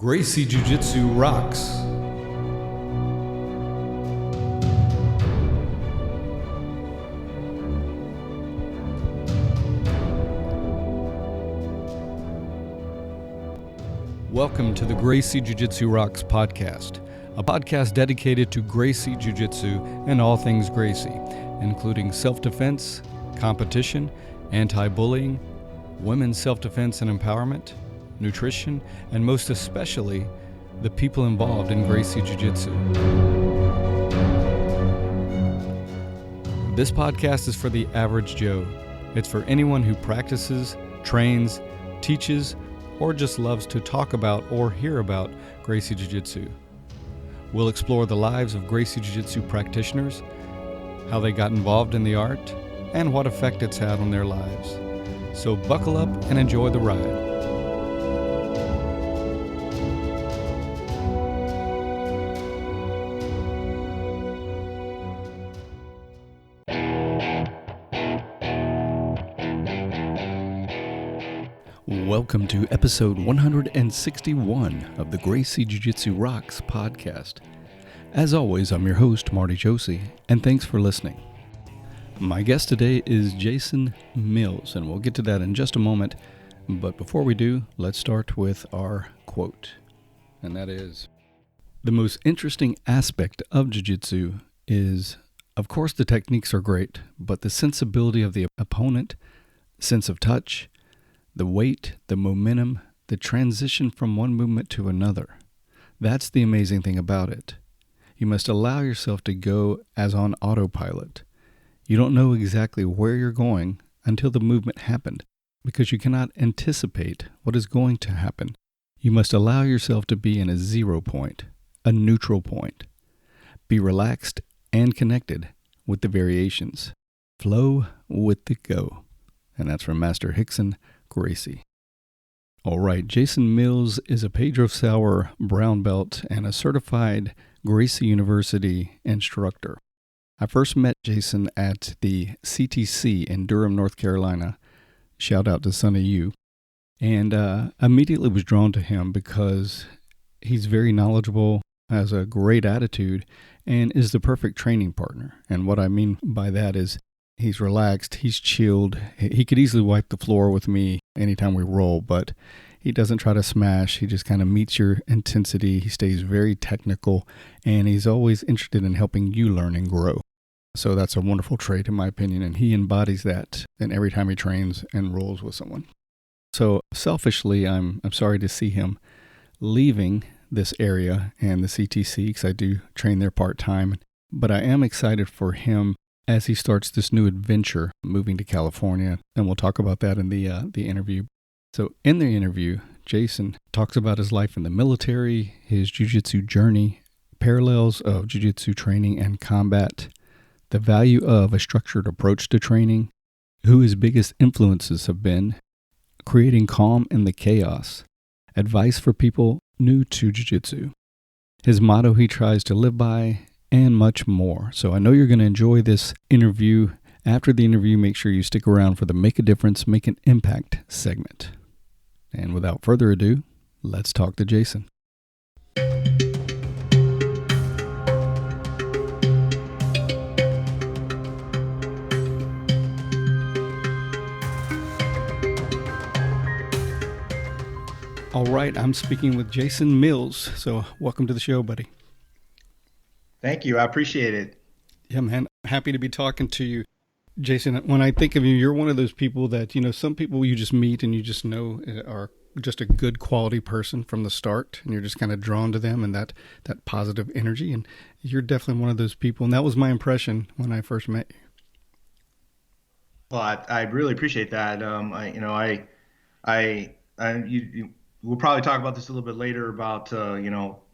Gracie Jiu Jitsu rocks. Welcome to the Gracie Jiu Jitsu Rocks podcast, a podcast dedicated to Gracie Jiu Jitsu and all things Gracie, including self-defense, competition, anti-bullying, women's self-defense and empowerment, nutrition, and most especially, the people involved in Gracie Jiu Jitsu. This podcast is for the average Joe. It's for anyone who practices, trains, teaches, or just loves to talk about or hear about Gracie Jiu Jitsu. We'll explore the lives of Gracie Jiu Jitsu practitioners, how they got involved in the art, and what effect it's had on their lives. So buckle up and enjoy the ride. Welcome to episode 161 of the Gracie Jiu Jitsu Rocks podcast. As always, I'm your host, Marty Josie, and thanks for listening. My guest today is Jason Mills, and we'll get to that in just a moment. But before we do, let's start with our quote, and that is, "The most interesting aspect of Jiu Jitsu is, of course, the techniques are great, but the sensibility of the opponent, sense of touch, the weight, the momentum, the transition from one movement to another. That's the amazing thing about it. You must allow yourself to go as on autopilot. You don't know exactly where you're going until the movement happened, because you cannot anticipate what is going to happen. You must allow yourself to be in a 0 point, a neutral point. Be relaxed and connected with the variations. Flow with the go." And that's from Master Rickson Gracie. All right, Jason Mills is a Pedro Sauer Brown belt and a certified Gracie University instructor. I first met Jason at the CTC in Durham, North Carolina. Shout out to Sonny U. And immediately was drawn to him because he's very knowledgeable, has a great attitude, and is the perfect training partner. And what I mean by that is he's relaxed, he's chilled. He could easily wipe the floor with me anytime we roll, but he doesn't try to smash. He just kind of meets your intensity. He stays very technical, and he's always interested in helping you learn and grow. So that's a wonderful trait in my opinion, and he embodies that in every time he trains and rolls with someone. So selfishly, I'm sorry to see him leaving this area and the CTC, because I do train there part-time, but I am excited for him as he starts this new adventure, moving to California, and we'll talk about that in the interview. So in the interview, Jason talks about his life in the military, his jiu-jitsu journey, parallels of jiu-jitsu training and combat, the value of a structured approach to training, who his biggest influences have been, creating calm in the chaos, advice for people new to jiu-jitsu, his motto he tries to live by, and much more. So I know you're going to enjoy this interview. After the interview, make sure you stick around for the Make a Difference, Make an Impact segment. And without further ado, let's talk to Jason. All right, I'm speaking with Jason Mills. So welcome to the show, buddy. Thank you. I appreciate it. Yeah, man. Happy to be talking to you. Jason, when I think of you, you're one of those people that, some people you just meet and you just know are just a good quality person from the start, and you're just kind of drawn to them and that positive energy. And you're definitely one of those people. And that was my impression when I first met you. Well, I really appreciate that. We'll probably talk about this a little bit later about,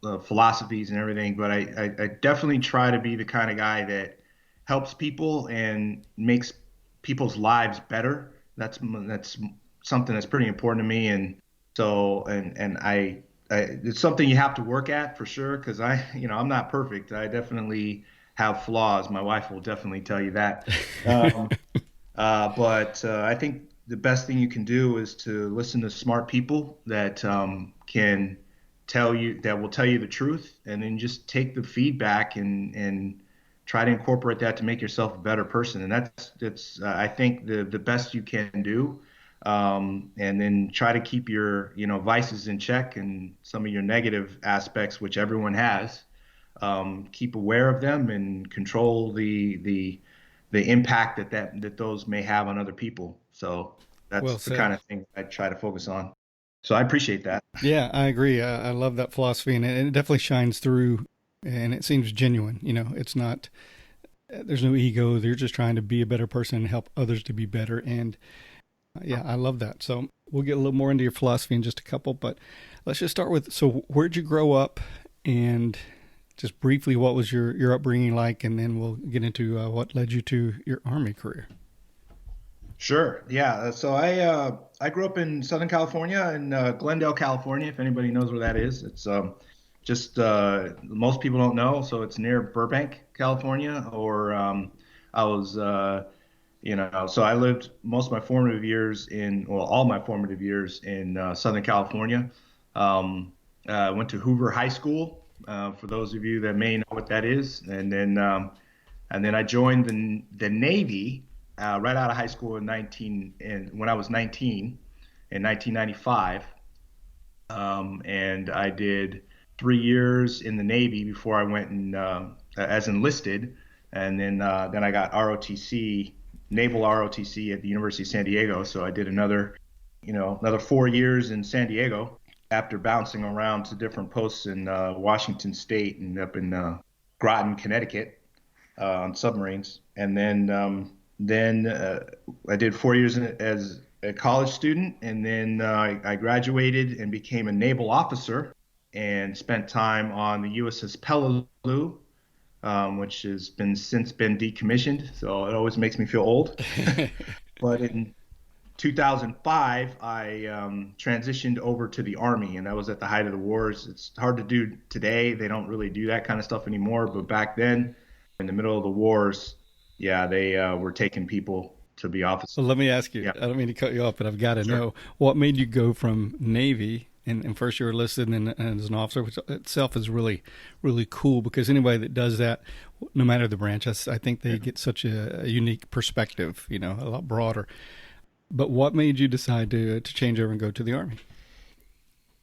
the philosophies and everything, but I definitely try to be the kind of guy that helps people and makes people's lives better. That's something that's pretty important to me. And so, it's something you have to work at for sure. Cause I'm not perfect. I definitely have flaws. My wife will definitely tell you that. But I think the best thing you can do is to listen to smart people that can will tell you the truth, and then just take the feedback and try to incorporate that to make yourself a better person. And that's I think the best you can do. And then try to keep your vices in check and some of your negative aspects, which everyone has. Keep aware of them and control the impact that those may have on other people. So Well that's the said. kind of thing I try to focus on. So I appreciate that. Yeah, I agree. I love that philosophy, and it definitely shines through, and it seems genuine. It's not, there's no ego. They're just trying to be a better person and help others to be better. And yeah, I love that. So we'll get a little more into your philosophy in just a couple, but let's just start with, so where'd you grow up, and just briefly, what was your upbringing like? And then we'll get into what led you to your Army career. Sure. Yeah. So I grew up in Southern California, in Glendale, California. If anybody knows where that is, it's just most people don't know. So it's near Burbank, California. Or I was so I lived most of my formative years all my formative years in Southern California. Went to Hoover High School. For those of you that may know what that is, and then I joined the Navy right out of high school when I was 19 in 1995, and I did 3 years in the Navy before I went as enlisted, and then I got ROTC, Naval ROTC at the University of San Diego. So I did another 4 years in San Diego after bouncing around to different posts in Washington State and up in Groton, Connecticut, on submarines. And then I did 4 years as a college student, and then I graduated and became a naval officer and spent time on the USS Peleliu, which has since been decommissioned. So it always makes me feel old. But in 2005, I transitioned over to the Army, and that was at the height of the wars. It's hard to do today. They don't really do that kind of stuff anymore. But back then, in the middle of the wars, yeah, they were taking people to be officers. So let me ask you, Yeah, I don't mean to cut you off, but I've got to sure. know, what made you go from Navy, and first you were enlisted and as an officer, which itself is really, really cool, because anybody that does that, no matter the branch, I think they get such a unique perspective, a lot broader. But what made you decide to change over and go to the Army?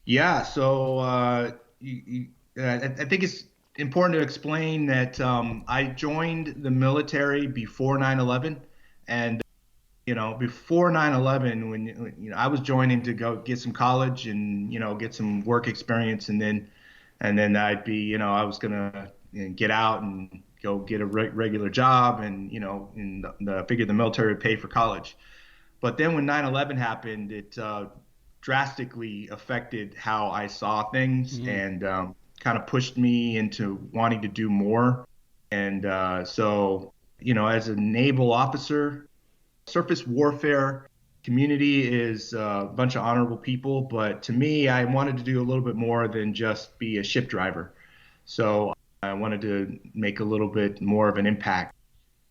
Yeah, so I think it's important to explain that I joined the military before 9/11, and before 9/11, when I was joining to go get some college and get some work experience, and then I was gonna get out and go get a regular job, and figured the military would pay for college. But then when 9/11 happened, it drastically affected how I saw things, Mm. and kind of pushed me into wanting to do more. And as a naval officer, surface warfare community is a bunch of honorable people. But to me, I wanted to do a little bit more than just be a ship driver. So I wanted to make a little bit more of an impact.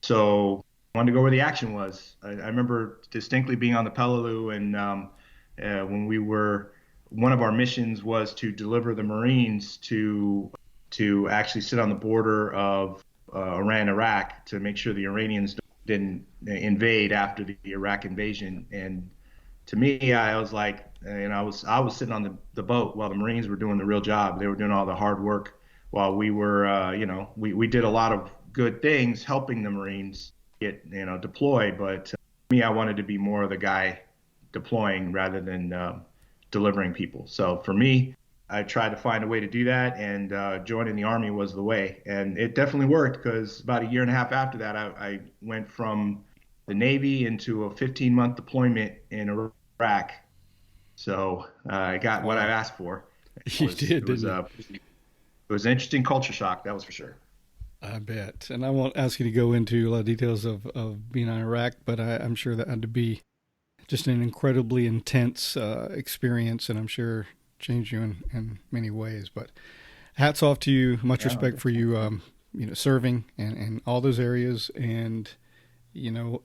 So I wanted to go where the action was. I remember distinctly being on the Peleliu, and when one of our missions was to deliver the Marines to actually sit on the border of Iran, Iraq, to make sure the Iranians didn't invade after the Iraq invasion. And to me, I was like, I was sitting on the boat while the Marines were doing the real job. They were doing all the hard work while we were, we did a lot of good things helping the Marines get, deployed. But me, I wanted to be more of the guy deploying rather than delivering people. So for me, I tried to find a way to do that, and joining the Army was the way. And it definitely worked, because about a year and a half after that, I went from the Navy into a 15-month deployment in Iraq. So I got what I Wow. asked for. You did, didn't you? It was an interesting culture shock, that was for sure. I bet. And I won't ask you to go into a lot of details of being in Iraq, but I'm sure that had to be just an incredibly intense experience, and I'm sure changed you in many ways. But hats off to you. Much Yeah, respect for you, serving and all those areas. And,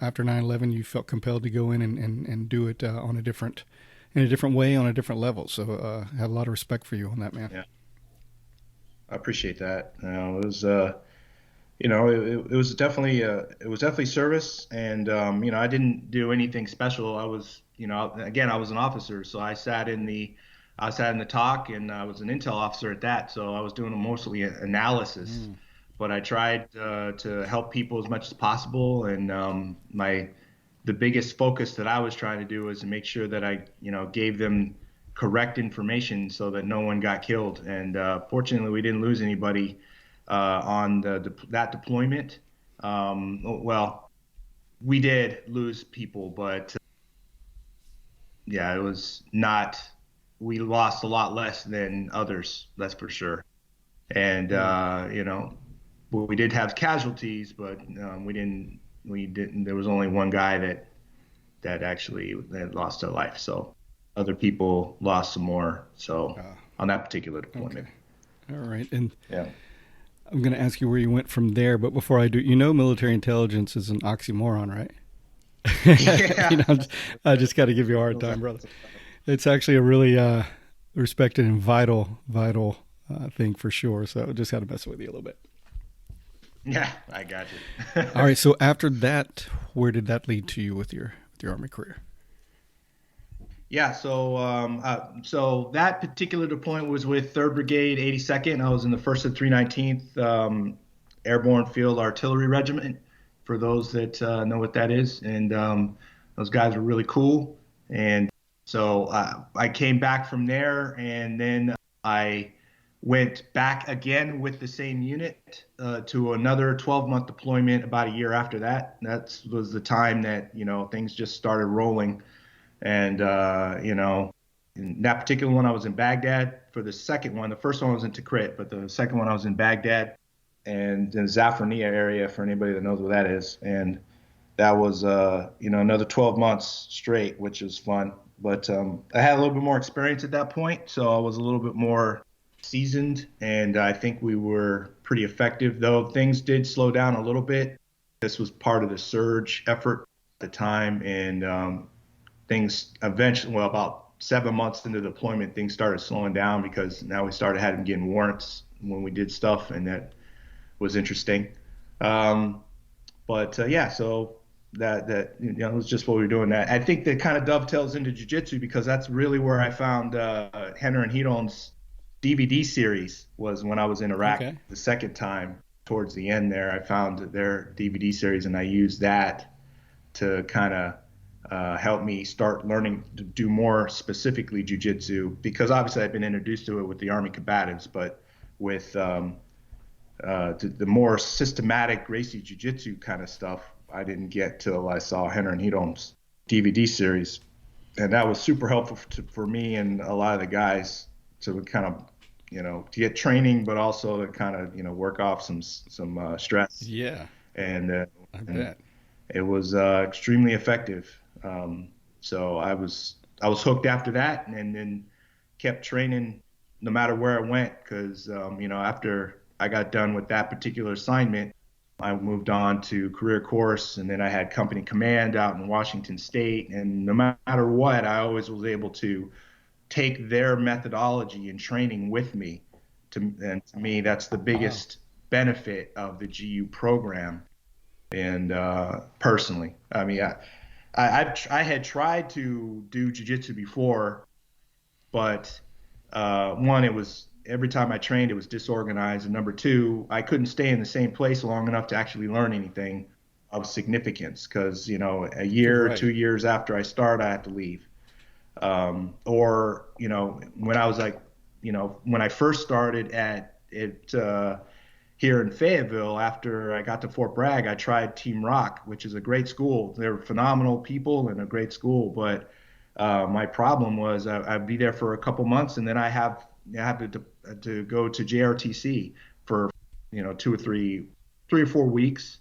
after 9/11, you felt compelled to go in and do it on a different in a different way on a different level. So I have a lot of respect for you on that, man. Yeah, I appreciate that. It was it was definitely service, and I didn't do anything special. I was, again, I was an officer, so I sat in the talk, and I was an intel officer at that, so I was doing mostly analysis. But I tried to help people as much as possible, and the biggest focus that I was trying to do was to make sure that I, gave them correct information so that no one got killed. And fortunately, we didn't lose anybody on that deployment. Well, we did lose people, but yeah, it was not. We lost a lot less than others, that's for sure. And we did have casualties, but we didn't. We didn't. There was only one guy that actually that lost their life. So other people lost some more. So on that particular deployment. Okay. All right. And yeah. I'm going to ask you where you went from there, but before I do, military intelligence is an oxymoron, right? Yeah. I just got to give you a hard time, brother. It's actually a really respected and vital thing for sure. So just got to mess with you a little bit. Yeah, I got you. All right. So after that, where did that lead to you with your Army career? Yeah, so that particular deployment was with 3rd Brigade, 82nd. I was in the 1st and 319th Airborne Field Artillery Regiment, for those that know what that is. And those guys were really cool. And so I came back from there, and then I went back again with the same unit to another 12-month deployment about a year after that. That was the time that, things just started rolling. And, in that particular one, I was in Baghdad for the second one. The first one was in Tikrit, but the second one I was in Baghdad and in the Zafrania area, for anybody that knows what that is. And that was, another 12 months straight, which was fun. But I had a little bit more experience at that point, so I was a little bit more seasoned, and I think we were pretty effective, though things did slow down a little bit. This was part of the surge effort at the time, and things eventually, well, about 7 months into the deployment, things started slowing down because now we started having getting warrants when we did stuff, and that was interesting. So that it was just what we were doing. That I think that kind of dovetails into jiu-jitsu, because that's really where I found Rener and Rener's DVD series was when I was in Iraq. Okay. The second time towards the end there, I found their DVD series, and I used that to kind of helped me start learning to do more specifically jiu-jitsu, because obviously I've been introduced to it with the Army combatives, but with the more systematic Gracie jiu-jitsu kind of stuff, I didn't get till I saw Rener and Rener's DVD series, and that was super helpful for me and a lot of the guys to kind of, to get training, but also to kind of, work off some stress. Yeah. And I bet it was extremely effective. So I was hooked after that, and then kept training no matter where I went, because after I got done with that particular assignment, I moved on to career course, and then I had company command out in Washington State, and no matter what, I always was able to take their methodology and training with me. And to me, that's the biggest benefit of the GU program. And personally, I mean, I had tried to do jiu-jitsu before, but one, it was every time I trained, it was disorganized, and number two, I couldn't stay in the same place long enough to actually learn anything of significance, because a year or 2 years after I start, I have to leave. Or when I was when I first started at it here in Fayetteville, after I got to Fort Bragg, I tried Team Rock, which is a great school. They're phenomenal people and a great school. But my problem was I'd be there for a couple months, and then I have to go to JRTC for 3 or 4 weeks,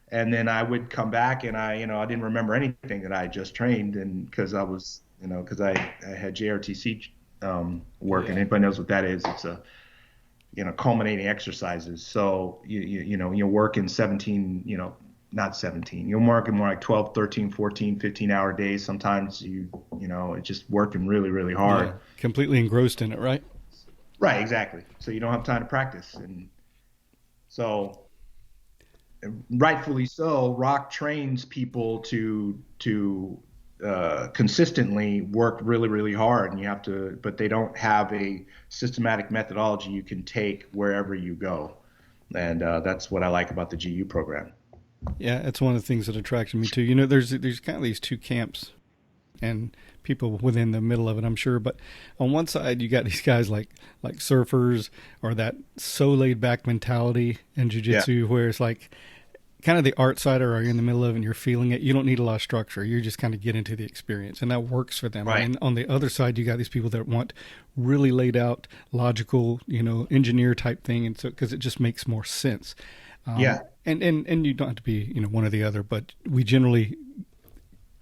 and then I would come back, and I didn't remember anything that I had just trained, and because I was because I had JRTC work, and anybody knows what that is. It's a culminating exercises. So you work in 17 not 17. You're working more like 12, 13, 14, 15-hour days. Sometimes it's just working really, really hard. Yeah, completely engrossed in it, right? Right, exactly. So you don't have time to practice. And so rightfully so, Rock trains people to consistently work really, really hard, and but they don't have a systematic methodology you can take wherever you go, and that's what I like about the GU program. Yeah, it's one of the things that attracted me too. There's kind of these two camps and people within the middle of it, I'm sure. But on one side, you got these guys like surfers, or that so laid back mentality in Yeah, jiu-jitsu where it's like kind of the art side, or are you in the middle of it and you're feeling it. You don't need a lot of structure. You just kind of get into the experience, and that works for them. And right. then on the other side, you got these people that want really laid out, logical, engineer type thing, and so because it just makes more sense. Yeah, And you don't have to be one or the other, but we generally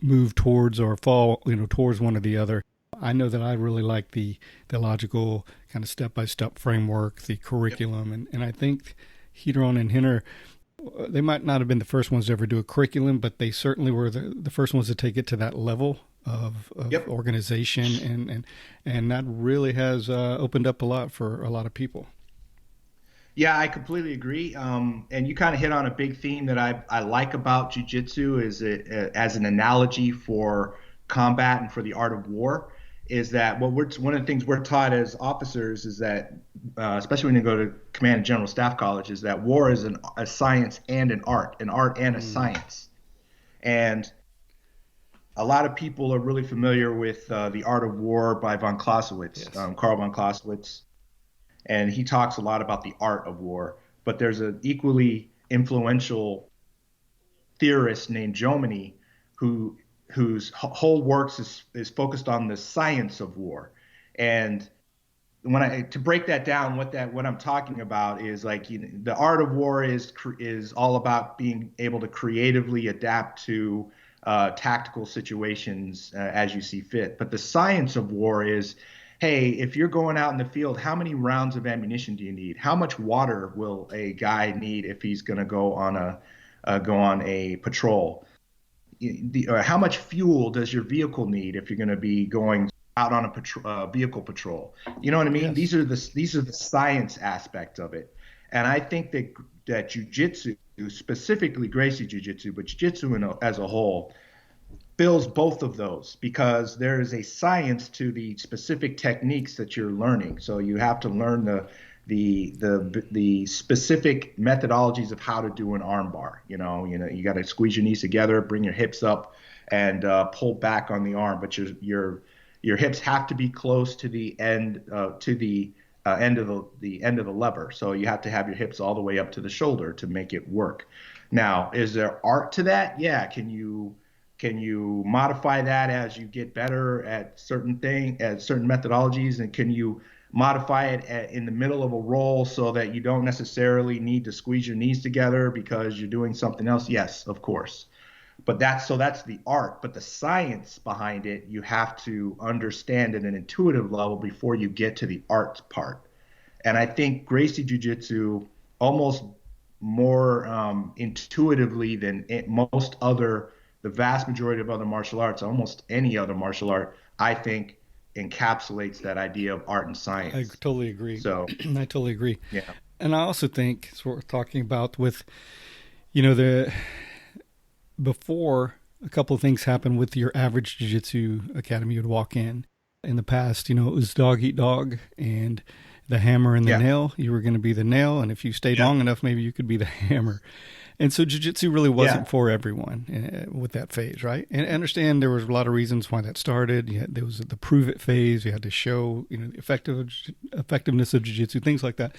move towards or fall towards one or the other. I know that I really like the logical kind of step by step framework, the curriculum, and I think Hedron and Henner, they might not have been the first ones to ever do a curriculum, but they certainly were the first ones to take it to that level of yep. organization, and that really has opened up a lot for a lot of people. Yeah, I completely agree. And you kind of hit on a big theme that I like about jiu-jitsu is as an analogy for combat and for the art of war, is that one of the things we're taught as officers is that, especially when you go to Command and General Staff College, is that war is a science and an art and a science. And a lot of people are really familiar with The Art of War by von Clausewitz, Yes. Karl von Clausewitz, and he talks a lot about the art of war. But there's an equally influential theorist named Jomini whose whole works is focused on the science of war. And to break that down, what I'm talking about is like the art of war is all about being able to creatively adapt to tactical situations as you see fit. But the science of war is, hey, if you're going out in the field, how many rounds of ammunition do you need? How much water will a guy need if he's going to go on a patrol? How much fuel does your vehicle need if you're going to be going out on a vehicle patrol? You know what I mean? Yes. These are the science aspect of it, and I think that jujitsu, specifically Gracie Jiu-Jitsu, but jiu-jitsu as a whole, fills both of those because there is a science to the specific techniques that you're learning. So you have to learn the specific methodologies of how to do an armbar. You got to squeeze your knees together, bring your hips up, and pull back on the arm. But your hips have to be close to the end end of the lever. So you have to have your hips all the way up to the shoulder to make it work. Now, is there art to that? Yeah. Can you modify that as you get better at certain methodologies, and can you modify it in the middle of a roll so that you don't necessarily need to squeeze your knees together because you're doing something else? Yes, of course. But that's the art. But the science behind it, you have to understand at an intuitive level before you get to the art part. And I think Gracie Jiu-Jitsu almost more intuitively than the vast majority of other martial arts, almost any other martial art, I think encapsulates that idea of art and science. I totally agree. So I totally agree. yeah, And I also think it's what we're talking about with, before a couple of things happen with your average jiu-jitsu academy you'd walk in the past, it was dog eat dog and the hammer and the nail. You were going to be the nail, and if you stayed long enough, maybe you could be the hammer. And so jiu-jitsu really wasn't for everyone with that phase, right? And I understand there was a lot of reasons why that started. There was the prove it phase. You had to show, the effectiveness of jiu-jitsu, things like that.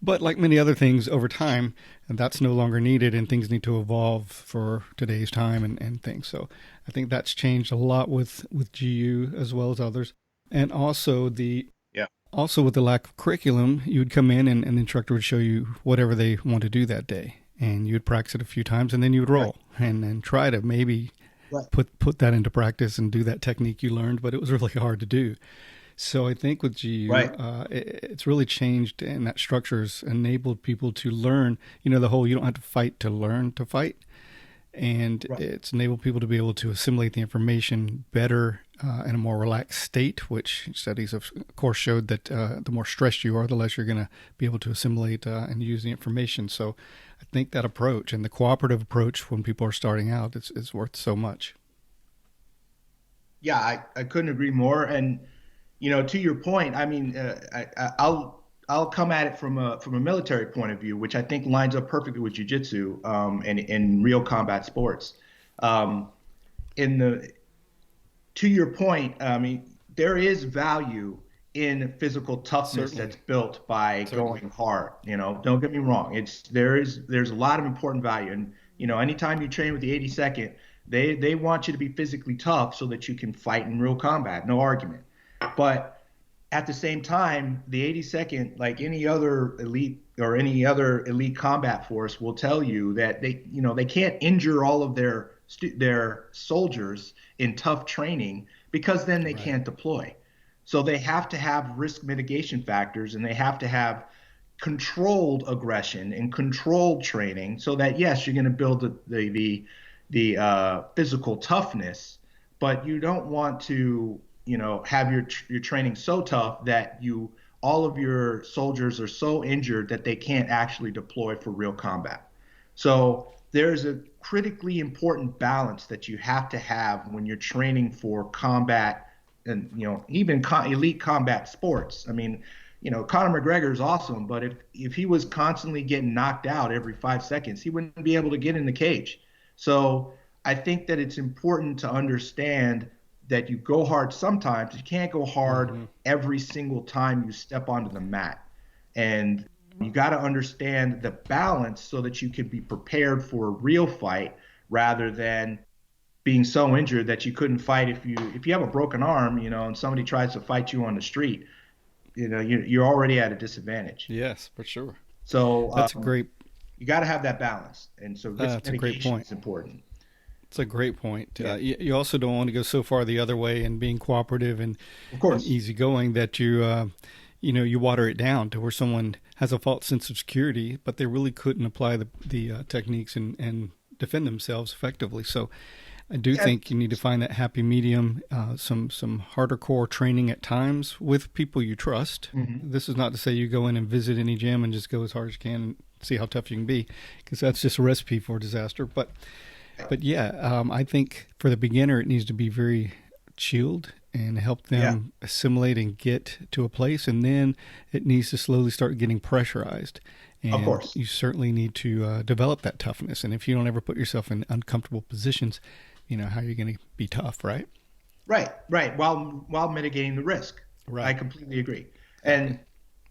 But like many other things over time, that's no longer needed, and things need to evolve for today's time and things. So I think that's changed a lot with GU as well as others. And also with the lack of curriculum, you would come in and the instructor would show you whatever they want to do that day. And you would practice it a few times, and then you would roll and then try to maybe put that into practice and do that technique you learned, but it was really hard to do. So I think with GU, it's really changed, and that structure's enabled people to learn, the whole you don't have to fight to learn to fight. and it's enabled people to be able to assimilate the information better in a more relaxed state, which studies of course showed that the more stressed you are, the less you're going to be able to assimilate and use the information. So I think that approach and the cooperative approach when people are starting out is worth so much. Yeah, I couldn't agree more. And, to your point, I mean, I'll come at it from a military point of view, which I think lines up perfectly with jiu-jitsu and in real combat sports. To your point, I mean, there is value in physical toughness that's built by going hard. Don't get me wrong. There's a lot of important value, and anytime you train with the 82nd, they want you to be physically tough so that you can fight in real combat. No argument, but at the same time, the 82nd, like any other elite combat force, will tell you that they can't injure all of their soldiers in tough training because then they can't deploy. So they have to have risk mitigation factors, and they have to have controlled aggression and controlled training so that, yes, you're going to build the physical toughness, but you don't want to have your training so tough that all of your soldiers are so injured that they can't actually deploy for real combat. So there's a critically important balance that you have to have when you're training for combat and, even elite combat sports. I mean, Conor McGregor is awesome, but if he was constantly getting knocked out every 5 seconds, he wouldn't be able to get in the cage. So I think that it's important to understand that you go hard sometimes. You can't go hard every single time you step onto the mat. And you got to understand the balance so that you can be prepared for a real fight rather than being so injured that you couldn't fight. If you have a broken arm, and somebody tries to fight you on the street, you're already at a disadvantage. Yes, for sure. So that's great. You got to have that balance. And so that's a great point. Is important. It's a great point. Yeah. You also don't want to go so far the other way and being cooperative and, of course, and easygoing that you water it down to where someone has a false sense of security, but they really couldn't apply the techniques and defend themselves effectively. So I do think you need to find that happy medium, some harder core training at times with people you trust. Mm-hmm. This is not to say you go in and visit any gym and just go as hard as you can and see how tough you can be, because that's just a recipe for disaster. But yeah, I think for the beginner, it needs to be very chilled and help them assimilate and get to a place. And then it needs to slowly start getting pressurized. And of course, you certainly need to develop that toughness. And if you don't ever put yourself in uncomfortable positions, how are you going to be tough, right? Right. While mitigating the risk. Right. I completely agree. And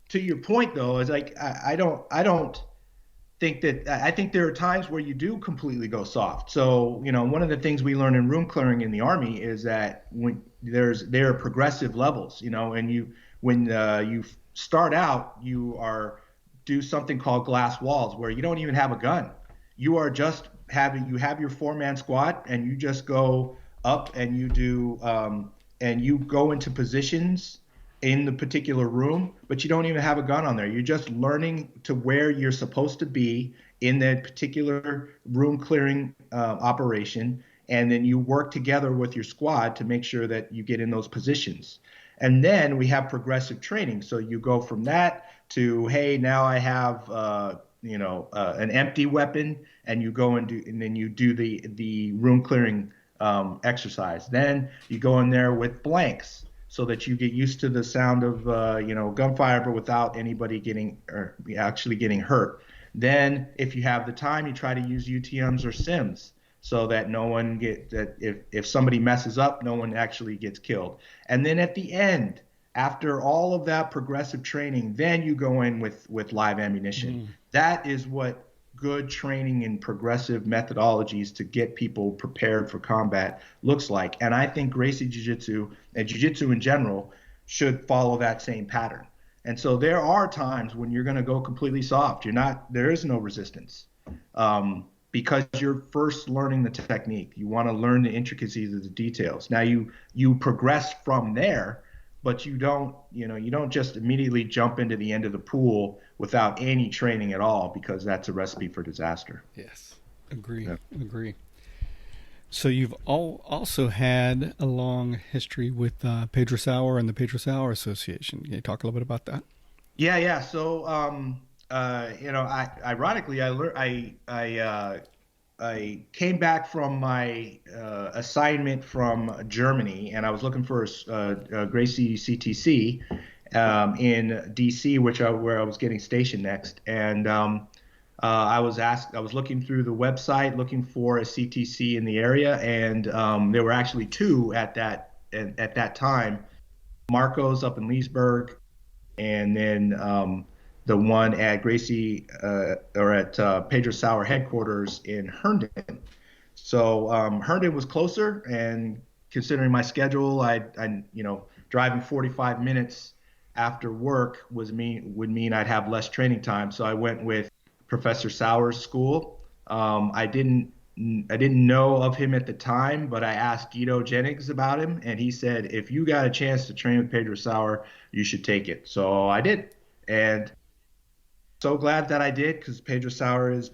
to your point, though, is like, I don't think that, I think there are times where you do completely go soft. So, one of the things we learn in room clearing in the Army is that when there are progressive levels, and when you start out, do something called glass walls, where you don't even have a gun. You are just you have your 4-man squad, and you just go up and you do, and you go into positions in the particular room, but you don't even have a gun on there. You're just learning to where you're supposed to be in that particular room clearing operation. And then you work together with your squad to make sure that you get in those positions. And then we have progressive training. So you go from that to, hey, now I have, an empty weapon, and you go and then you do the room clearing exercise. Then you go in there with blanks, so that you get used to the sound of gunfire, but without anybody actually getting hurt. Then, if you have the time, you try to use UTMs or SIMs, so that if somebody messes up, no one actually gets killed. And then at the end, after all of that progressive training, then you go in with live ammunition. That is what good training in progressive methodologies to get people prepared for combat looks like. And I think Gracie Jiu-Jitsu and Jiu-Jitsu in general should follow that same pattern. And so there are times when you're going to go completely soft. There is no resistance, because you're first learning the technique. You want to learn the intricacies of the details. Now you progress from there, but you don't just immediately jump into the end of the pool without any training at all, because that's a recipe for disaster. Yes, agree. So you've also had a long history with Pedro Sauer and the Pedro Sauer Association. Can you talk a little bit about that? Yeah. So, ironically, I came back from my assignment from Germany, and I was looking for a Gracie CTC in DC, where I was getting stationed next. And I was looking through the website, looking for a CTC in the area, and there were actually two at that time. Marco's up in Leesburg, and then the one at Gracie or at Pedro Sauer headquarters in Herndon. So Herndon was closer, and considering my schedule, driving 45 minutes after work would mean I'd have less training time. So I went with Professor Sauer's school. I didn't know of him at the time, but I asked Guido Jennings about him, and he said if you got a chance to train with Pedro Sauer, you should take it. So I did, and so glad that I did, because Pedro Sauer is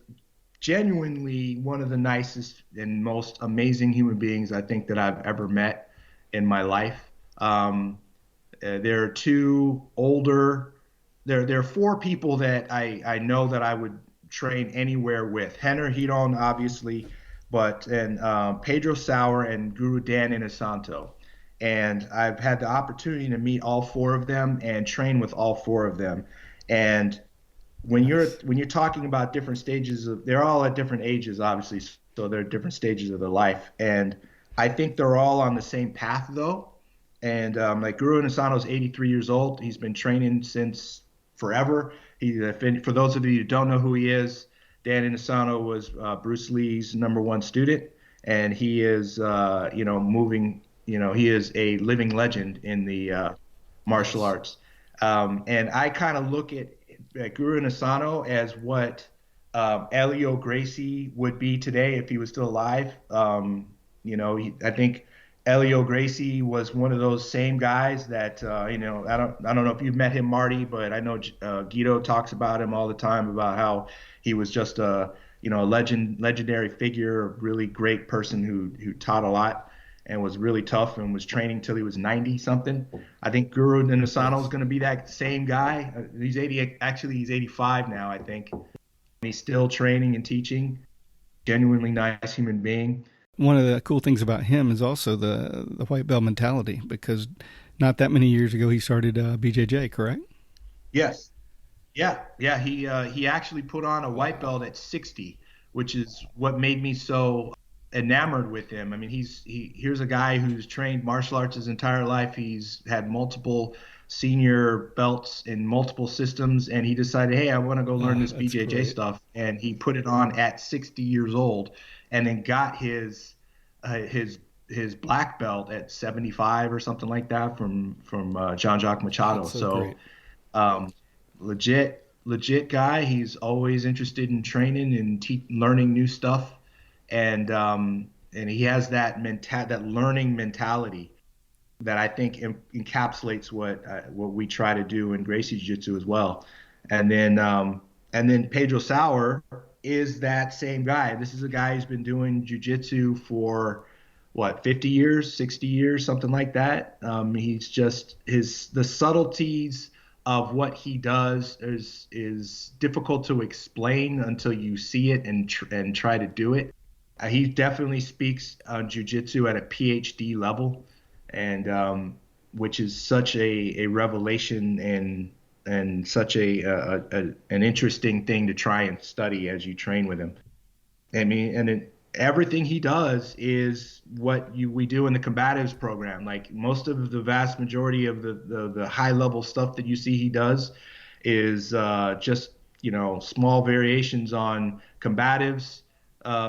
genuinely one of the nicest and most amazing human beings I think that I've ever met in my life. There are two older, there are four people that I know that I would train anywhere with. Rener Hiron, obviously, but and Pedro Sauer and Guru Dan Inosanto. And I've had the opportunity to meet all four of them and train with all four of them. And Nice. when you're talking about different stages of, they're all at different ages, obviously, so they're different stages of their life, and I think they're all on the same path though. And like Guru Nasano's 83 years old. He's been training since forever. For those of you who don't know who he is, Dan Inosanto was Bruce Lee's #1 student, and he is he is a living legend in the martial Yes. arts. And I kind of look at Guru Nasano as what Helio Gracie would be today if he was still alive. I think Helio Gracie was one of those same guys that I don't know if you've met him, Marty, but I know Guido talks about him all the time, about how he was just a legendary figure, a really great person who taught a lot and was really tough and was training till he was 90 something. I think Guru Nasano is Yes. going to be that same guy. He's 80, actually he's 85 now, I think. And he's still training and teaching. Genuinely nice human being. One of the cool things about him is also the white belt mentality, because not that many years ago he started BJJ, correct? Yes. Yeah. He actually put on a white belt at 60, which is what made me so enamored with him. I mean, here's a guy who's trained martial arts his entire life. He's had multiple senior belts in multiple systems, and he decided, hey, I want to go learn Oh, this that's BJJ great. stuff, and he put it on at 60 years old, and then got his black belt at 75 or something like that from John Jacques Machado. That's so So great. um, legit guy. He's always interested in training and learning new stuff, and he has that learning mentality that I think encapsulates what we try to do in Gracie Jiu-Jitsu as well. And then Pedro Sauer is that same guy. This is a guy who's been doing Jiu-Jitsu for what, 50 years, 60 years, something like that. He's just the subtleties of what he does is difficult to explain until you see it and try to do it. He definitely speaks on jujitsu at a PhD level, and which is such a revelation and such an interesting thing to try and study as you train with him. I mean, everything he does is what we do in the combatives program. Like most of the vast majority of the high level stuff that you see he does is just small variations on combatives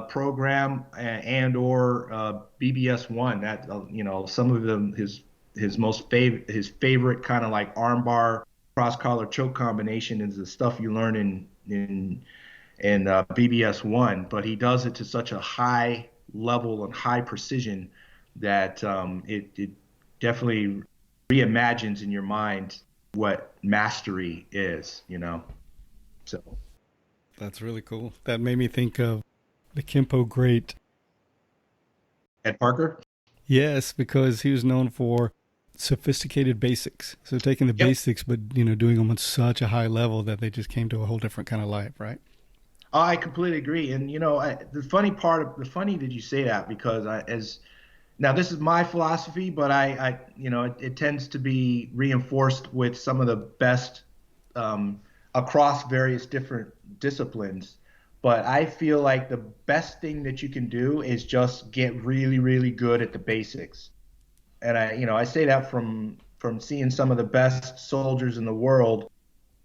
program and or BBS one. That some of them his favorite kind of like armbar cross collar choke combination is the stuff you learn in BBS one, but he does it to such a high level and high precision that it definitely reimagines in your mind what mastery is. So That's really cool. That made me think of the Kempo great Ed Parker. Yes, because he was known for sophisticated basics. So taking the Yep. basics, but doing them on such a high level that they just came to a whole different kind of life, right? Oh, I completely agree. And the funny that you say that because as now this is my philosophy, but it tends to be reinforced with some of the best um, across various different disciplines. But I feel like the best thing that you can do is just get really, really good at the basics. And I say that from seeing some of the best soldiers in the world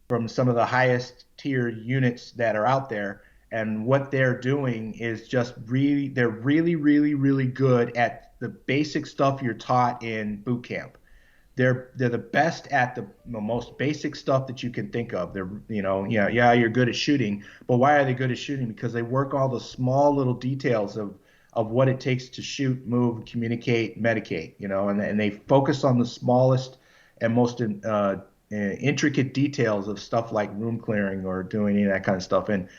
from some of the highest tier units that are out there. And what they're doing is they're really, really, really good at the basic stuff you're taught in boot camp. They're the best at the most basic stuff that you can think of. Yeah, you're good at shooting, but why are they good at shooting? Because they work all the small little details of what it takes to shoot, move, communicate, medicate, and they focus on the smallest and most intricate details of stuff like room clearing or doing any of that kind of stuff. And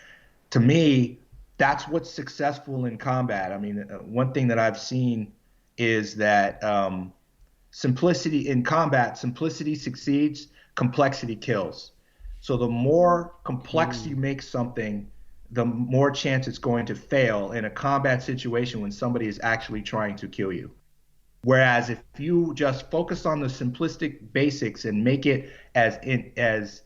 to me, that's what's successful in combat. I mean, one thing that I've seen is that simplicity in combat, simplicity succeeds, complexity kills. So the more complex you make something, the more chance it's going to fail in a combat situation when somebody is actually trying to kill you. Whereas if you just focus on the simplistic basics and make it as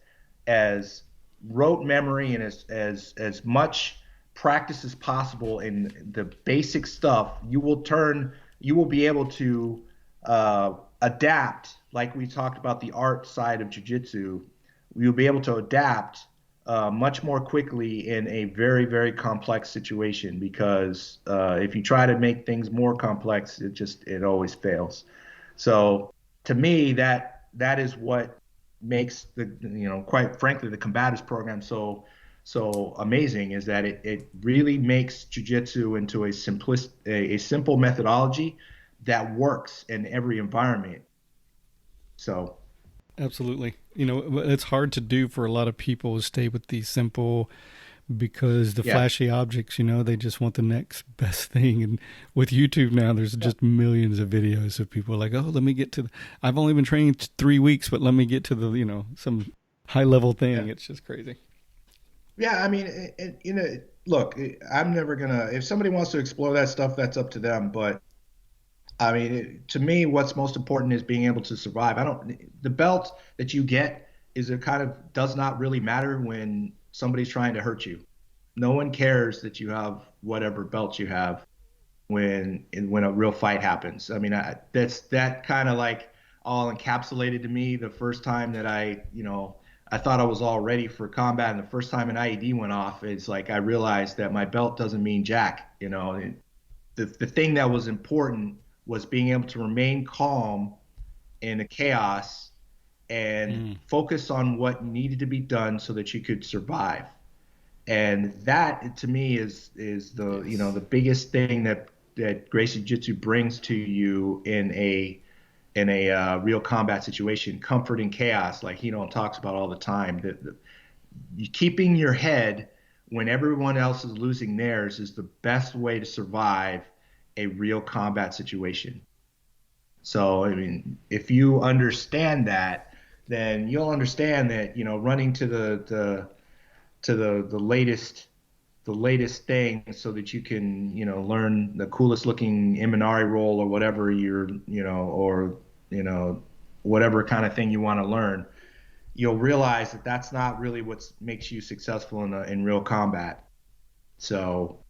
rote memory and as much practice as possible in the basic stuff, you will be able to adapt, like we talked about the art side of jiu-jitsu. You'll be able to adapt much more quickly in a very, very complex situation because if you try to make things more complex, it always fails. So to me, that is what makes quite frankly, the combatives program so amazing is that it really makes jiu-jitsu into a simple methodology that works in every environment. So Absolutely. It's hard to do for a lot of people to stay with the simple because the yeah, flashy objects, they just want the next best thing. And with YouTube now, there's yeah, just millions of videos of people like, oh, let me get to I've only been training 3 weeks, but let me get to some high level yeah. thing. It's just crazy. Yeah, I mean, look, I'm never gonna. If somebody wants to explore that stuff, that's up to them. But I mean, to me, what's most important is being able to survive. I don't. The belt that you get is it kind of does not really matter when somebody's trying to hurt you. No one cares that you have whatever belt you have when a real fight happens. I mean, that's that kind of like all encapsulated to me the first time that I thought I was all ready for combat, and the first time an IED went off, it's like I realized that my belt doesn't mean jack. And the thing that was important was being able to remain calm in the chaos and Mm. focus on what needed to be done so that you could survive. And that to me is Yes. the biggest thing that Gracie Jiu-Jitsu brings to you in a real combat situation, comfort in chaos, like talks about all the time. Keeping your head when everyone else is losing theirs is the best way to survive a real combat situation. So, I mean, if you understand that, then you'll understand that running to the latest thing so that you can learn the coolest looking Imanari roll or whatever or you know whatever kind of thing you want to learn, you'll realize that that's not really what makes you successful in real combat. So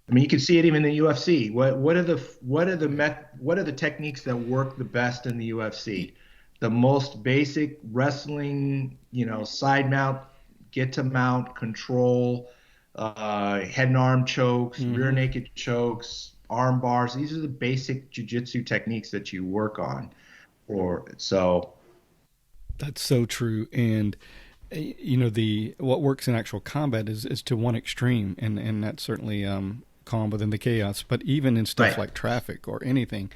I mean, you can see it even in the UFC. What are the techniques that work the best in the UFC? The most basic wrestling, side mount, get to mount, control, head and arm chokes, rear Mm-hmm. naked chokes, arm bars. These are the basic jiu-jitsu techniques that you work on. Or so, That's so true. And the what works in actual combat is to one extreme, and that's certainly calm within the chaos. But even in stuff right. like traffic or anything,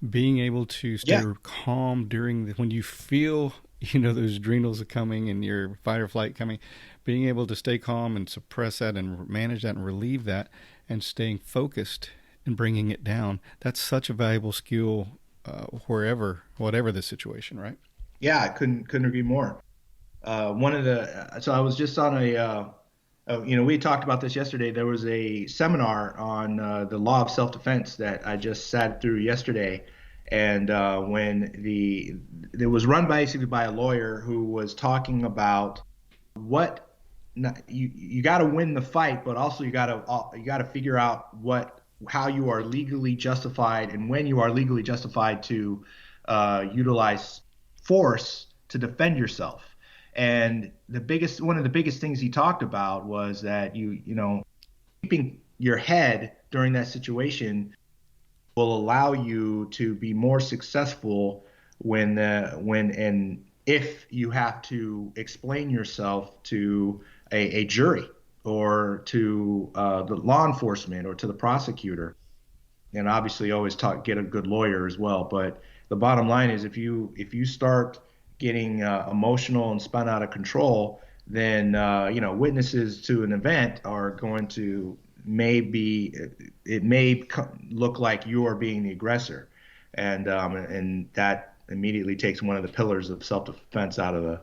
being able to stay Yeah. calm when you feel those adrenals are coming and your fight or flight coming, being able to stay calm and suppress that and manage that and relieve that, and staying focused and bringing it down. That's such a valuable skill whatever the situation, right? Yeah, I couldn't agree more. So I was just on we talked about this yesterday. There was a seminar on the law of self-defense that I just sat through yesterday, and it was run basically by a lawyer who was talking about what you got to win the fight, but also you got to figure out how you are legally justified and when you are legally justified to utilize force to defend yourself. And one of the biggest things he talked about was that keeping your head during that situation will allow you to be more successful when and if you have to explain yourself to a jury or to the law enforcement or to the prosecutor. And obviously always get a good lawyer as well. But the bottom line is if you start getting emotional and spun out of control, then witnesses to an event are going to look like you are being the aggressor, and that immediately takes one of the pillars of self-defense out of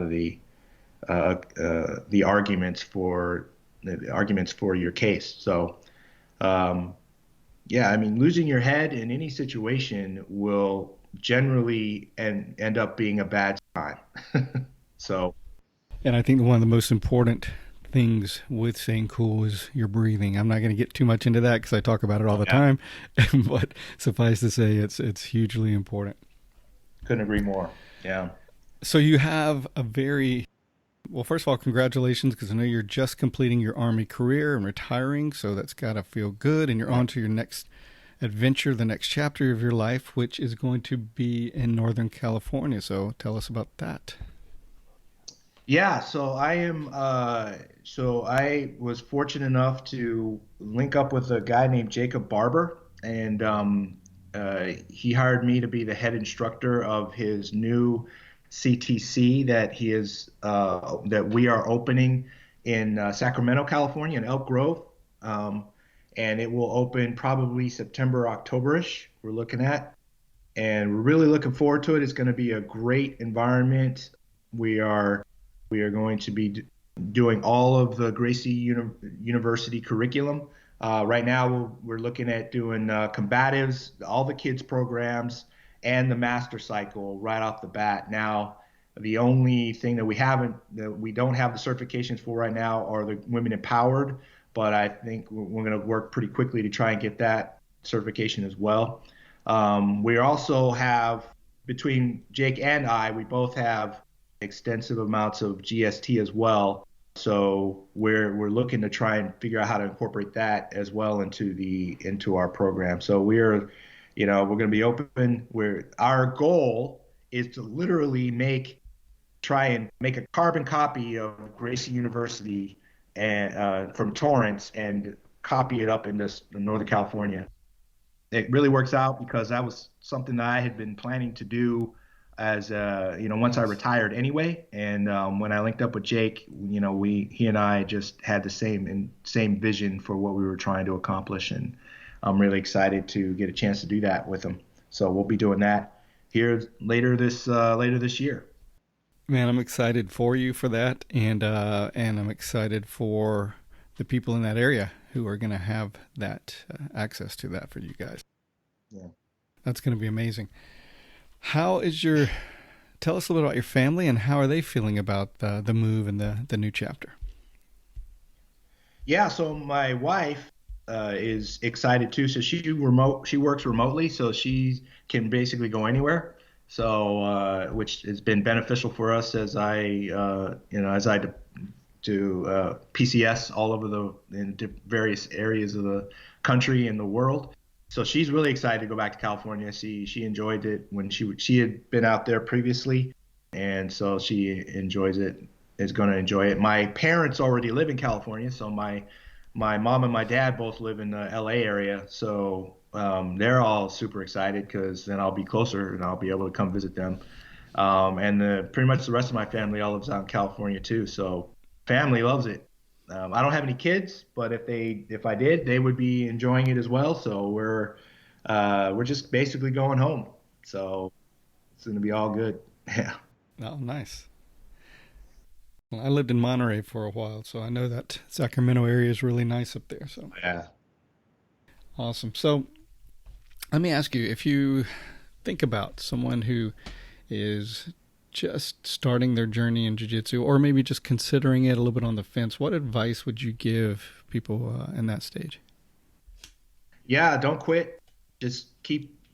the arguments for your case. So yeah, I mean, losing your head in any situation will generally end up being a bad time. So, and I think one of the most important things with staying cool is your breathing. I'm not going to get too much into that because I talk about it all the time, but suffice to say, it's hugely important. Couldn't agree more. Yeah. So you have well, first of all, congratulations, because I know you're just completing your Army career and retiring, so that's got to feel good, and you're on to your next adventure, the next chapter of your life, which is going to be in Northern California. So tell us about that. Yeah, so I was fortunate enough to link up with a guy named Jacob Barber, and he hired me to be the head instructor of his new CTC that we are opening in Sacramento, California, in Elk Grove. And it will open probably September, October-ish, we're looking at. And we're really looking forward to it. It's going to be a great environment. We are going to be doing all of the Gracie University curriculum. Right now, we're looking at doing combatives, all the kids programs, and the master cycle right off the bat. Now, the only thing that we don't have the certifications for right now are the women empowered, but I think we're going to work pretty quickly to try and get that certification as well. We also have, between Jake and I, we both have extensive amounts of GST as well. So we're looking to try and figure out how to incorporate that as well into our program. So we're going to be open. Our goal is to literally try and make a carbon copy of Gracie University and from Torrance and copy it up into Northern California. It really works out because that was something that I had been planning to do as once I retired anyway. And when I linked up with Jake, he and I just had the same vision for what we were trying to accomplish, and I'm really excited to get a chance to do that with him. So we'll be doing that here later this year. Man, I'm excited for you for that, and I'm excited for the people in that area who are going to have that access to that for you guys. Yeah, that's going to be amazing. Tell us a little bit about your family and how are they feeling about the move and the new chapter? Yeah, so my wife is excited too. So she works remotely, so she can basically go anywhere. So which has been beneficial for us as I do PCS all over in various areas of the country and the world. So she's really excited to go back to California. She enjoyed it when she had been out there previously, and so she enjoys it. Is going to enjoy it. My parents already live in California, so my mom and my dad both live in the LA area. So they're all super excited because then I'll be closer and I'll be able to come visit them. And pretty much the rest of my family all lives out in California too. So family loves it. I don't have any kids, but if I did, they would be enjoying it as well. So we're just basically going home. So it's going to be all good. Yeah. Oh, nice. Well, I lived in Monterey for a while, so I know that Sacramento area is really nice up there. So Yeah. awesome. So let me ask you, if you think about someone who is just starting their journey in jiu-jitsu, or maybe just considering it a little bit on the fence, what advice would you give people in that stage? Yeah. Don't quit. Just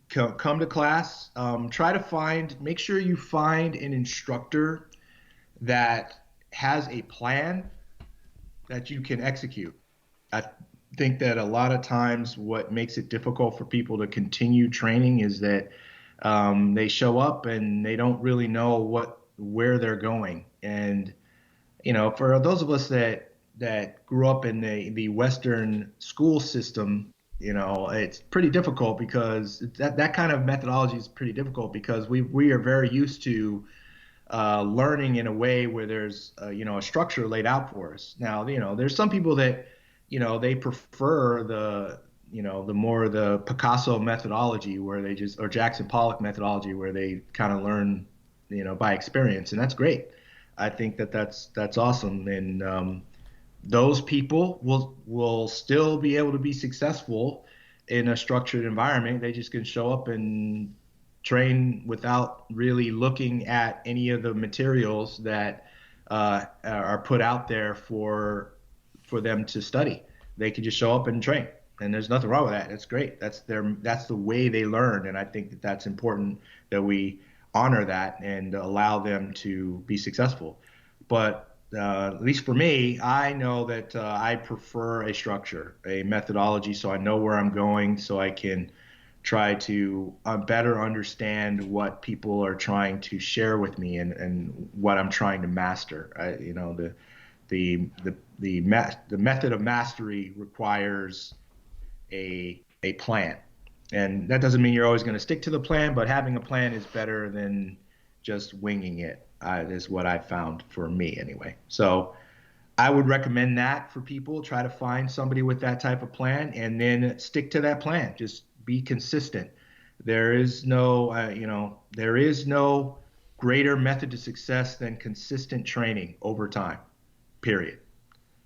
come to class. Make sure you find an instructor that has a plan that you can execute. I think that a lot of times what makes it difficult for people to continue training is that they show up and they don't really know where they're going. And for those of us that grew up in the Western school system, it's pretty difficult because that kind of methodology is pretty difficult because we are very used to learning in a way where there's a structure laid out for us. Now, there's some people that they prefer the more the Picasso methodology where they just, or Jackson Pollock methodology where they kind of learn by experience, and that's great. I think that's awesome, and those people will still be able to be successful in a structured environment. They just can show up and train without really looking at any of the materials that are put out there for them to study. They can just show up and train, and there's nothing wrong with that. It's great. That's the way they learn, and I think that that's important that we honor that and allow them to be successful. But at least for me, I know that I prefer a structure, a methodology, so I know where I'm going, so I can try to better understand what people are trying to share with me and what I'm trying to master. The method of mastery requires a plan, and that doesn't mean you're always going to stick to the plan, but having a plan is better than just winging it. Is what I found for me anyway. So I would recommend that for people. Try to find somebody with that type of plan and then stick to that plan. Just be consistent. There is no greater method to success than consistent training over time, period.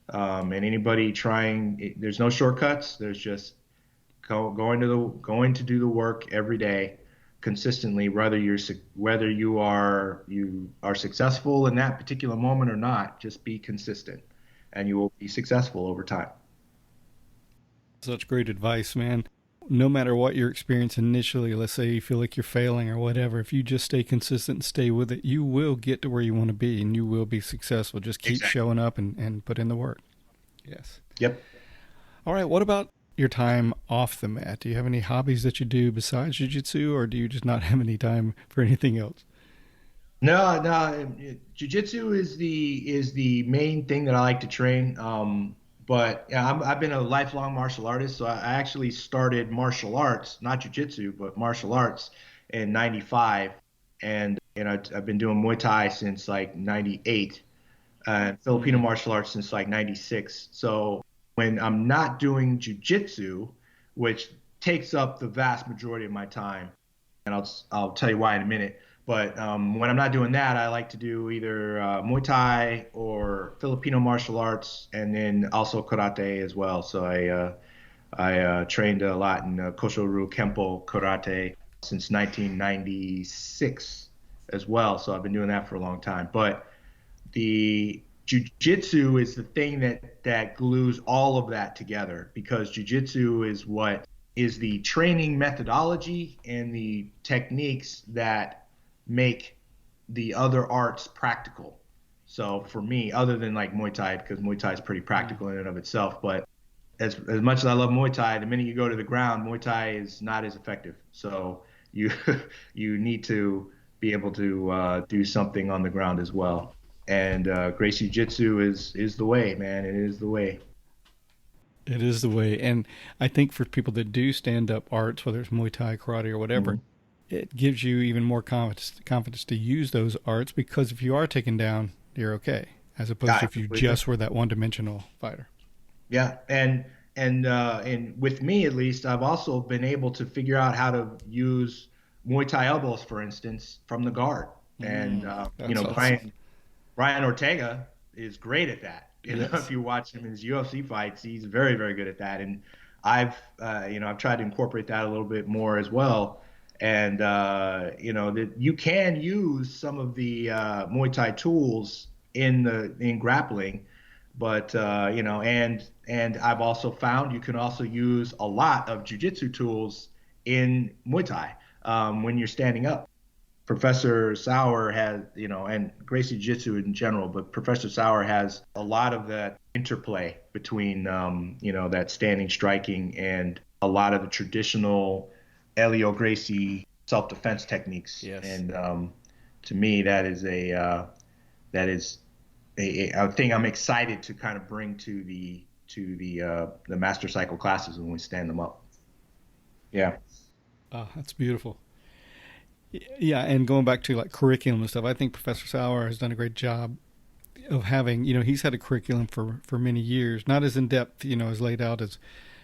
And anybody there's no shortcuts. There's just going to do the work every day consistently, whether you are successful in that particular moment or not. Just be consistent, and you will be successful over time. Such great advice, man. No matter what your experience initially, let's say you feel like you're failing or whatever, if you just stay consistent and stay with it, you will get to where you want to be and you will be successful. Just keep Exactly. showing up and put in the work. Yes. Yep. All right. What about your time off the mat? Do you have any hobbies that you do besides jiu-jitsu, or do you just not have any time for anything else? No. Jiu-jitsu is the main thing that I like to train. But yeah, I've been a lifelong martial artist. So I actually started martial arts, not jiu-jitsu, but martial arts in '95. And I've been doing Muay Thai since like '98, and Filipino martial arts since like '96. So when I'm not doing jiu-jitsu, which takes up the vast majority of my time, and I'll tell you why in a minute. But when I'm not doing that, I like to do either Muay Thai or Filipino martial arts, and then also karate as well. So I trained a lot in Kosho-ryu Kempo karate since 1996 as well. So I've been doing that for a long time. But the jiu-jitsu is the thing that glues all of that together, because jiu-jitsu is the training methodology and the techniques that make the other arts practical. So for me, other than like Muay Thai, because Muay Thai is pretty practical in and of itself, but as much as I love Muay Thai, the minute you go to the ground, Muay Thai is not as effective. So you you need to be able to do something on the ground as well. And Gracie Jiu-Jitsu is the way, man. It is the way. It is the way. And I think for people that do stand up arts, whether it's Muay Thai, karate, or whatever, Mhm. it gives you even more confidence to use those arts, because if you are taken down, you're okay. as opposed to if you just were that one-dimensional fighter. Yeah, and with me at least, I've also been able to figure out how to use Muay Thai elbows, for instance, from the guard. And Awesome. Brian Ortega is great at that. If you watch him in his UFC fights, he's very, very good at that. And I've tried to incorporate that a little bit more as well. And that you can use some of the Muay Thai tools in grappling, but and I've also found you can also use a lot of jiu-jitsu tools in Muay Thai when you're standing up. Professor Sauer has, and Gracie Jiu-Jitsu in general, but Professor Sauer has a lot of that interplay between, that standing striking and a lot of the traditional Helio Gracie self-defense techniques. Yes. And to me, that is a thing I'm excited to kind of bring to the master cycle classes when we stand them up. Yeah. Oh, that's beautiful. Yeah, and going back to like curriculum and stuff, I think Professor Sauer has done a great job of having, he's had a curriculum for many years, not as in depth, as laid out as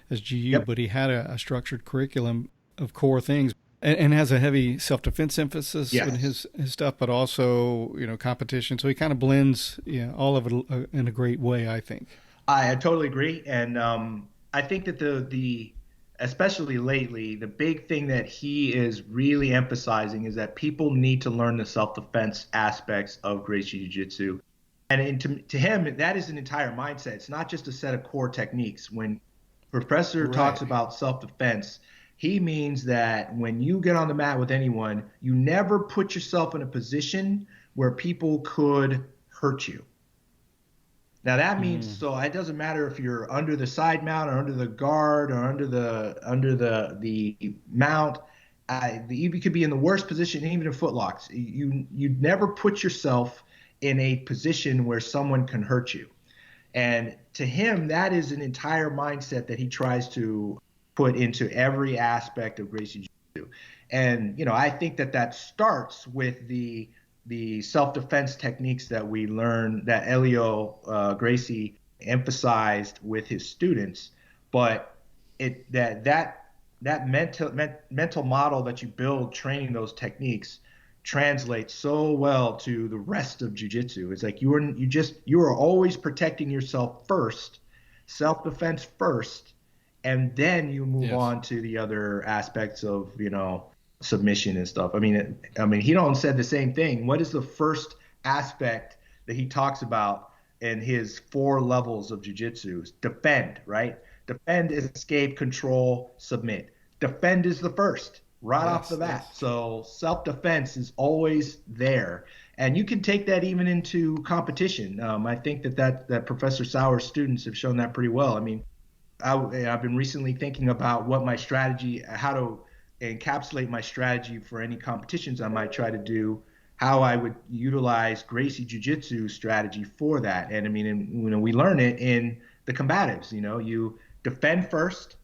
GU, Yep. but he had a structured curriculum of core things and has a heavy self-defense emphasis Yes. in his stuff, but also, competition. So he kind of blends, all of it in a great way, I think. I totally agree. And I think that the especially lately, the big thing that he is really emphasizing is that people need to learn the self-defense aspects of Gracie Jiu-Jitsu. And to him, that is an entire mindset. It's not just a set of core techniques. When Professor talks about self-defense, he means that when you get on the mat with anyone, you never put yourself in a position where people could hurt you. Now that means so it doesn't matter if you're under the side mount or under the guard or under the mount. You could be in the worst position, even in footlocks. You never put yourself in a position where someone can hurt you. And to him, that is an entire mindset that he tries to put into every aspect of Gracie Jiu-Jitsu. And I think that starts with the self-defense techniques that we learn that Helio Gracie emphasized with his students, but that mental model that you build training those techniques translates so well to the rest of jiu-jitsu. It's like you are always protecting yourself first, self-defense first, and then you move on to the other aspects of submission and stuff. I mean, Hidon said the same thing. What is the first aspect that he talks about in his 4 levels of jiu-jitsu? Defend, right? Defend is escape, control, submit. Defend is the first, off the bat. So self-defense is always there. And you can take that even into competition. I think that Professor Sauer's students have shown that pretty well. I mean, I've been recently thinking about what my strategy, how to encapsulate my strategy for any competitions I might try to do, how I would utilize Gracie Jiu-Jitsu strategy for that. And I mean, we learn it in the combatives. You defend first,